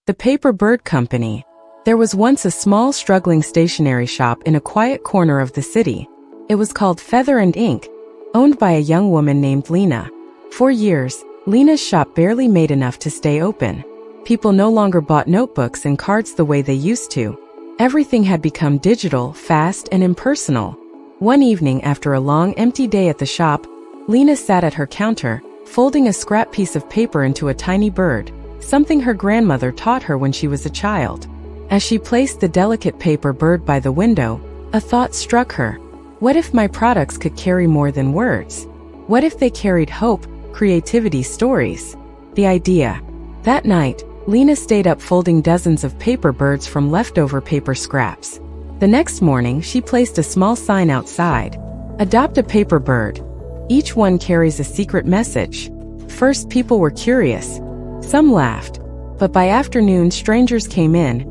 The Paper Bird Company. There was once a small, struggling stationery shop in a quiet corner of the city. It was called Feather and Ink, owned by a young woman named Lina. For years, Lina's shop barely made enough to stay open. People no longer bought notebooks and cards the way they used to. Everything had become digital, fast, and impersonal. One evening after a long, empty day at the shop, Lina sat at her counter, folding a scrap piece of paper into a tiny bird, something her grandmother taught her when she was a child. As she placed the delicate paper bird by the window, a thought struck her. What if my products could carry more than words? What if they carried hope, creativity, stories? The idea. That night, Lina stayed up folding dozens of paper birds from leftover paper scraps. The next morning, she placed a small sign outside. Adopt a paper bird. Each one carries a secret message. First, people were curious. Some laughed. But by afternoon, strangers came in,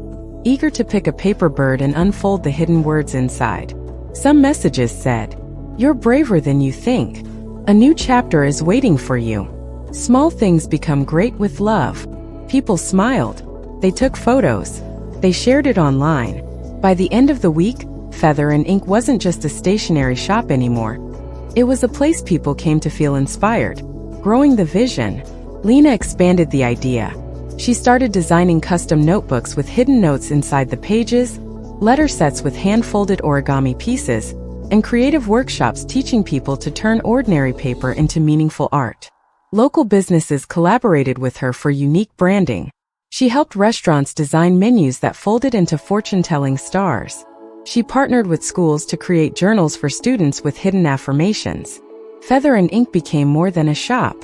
eager to pick a paper bird and unfold the hidden words inside. Some messages said, "You're braver than you think. A new chapter is waiting for you. Small things become great with love." People smiled. They took photos. They shared it online. By the end of the week, Feather and Ink wasn't just a stationery shop anymore. It was a place people came to feel inspired. Growing the vision, Lina expanded the idea. She started designing custom notebooks with hidden notes inside the pages, letter sets with hand-folded origami pieces, and creative workshops teaching people to turn ordinary paper into meaningful art. Local businesses collaborated with her for unique branding. She helped restaurants design menus that folded into fortune-telling stars. She partnered with schools to create journals for students with hidden affirmations. Feather and Ink became more than a shop.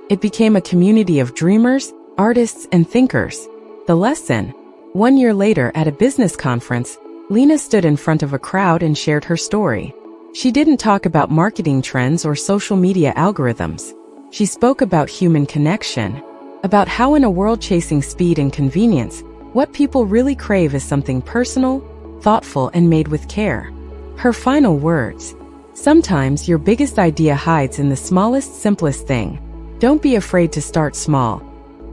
It became a community of dreamers, artists, and thinkers. The lesson. 1 year later at a business conference, Lina stood in front of a crowd and shared her story. She didn't talk about marketing trends or social media algorithms. She spoke about human connection, about how in a world chasing speed and convenience, what people really crave is something personal, thoughtful, and made with care. Her final words. Sometimes your biggest idea hides in the smallest, simplest thing. Don't be afraid to start small,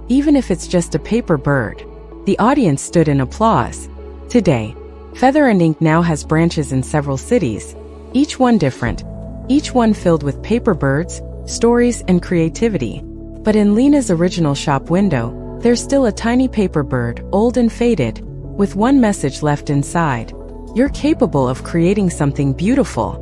even if it's just a paper bird. The audience stood in applause. Today, Feather and Ink now has branches in several cities, each one different, each one filled with paper birds, stories, and creativity. But in Lina's original shop window, there's still a tiny paper bird, old and faded, with one message left inside. You're capable of creating something beautiful.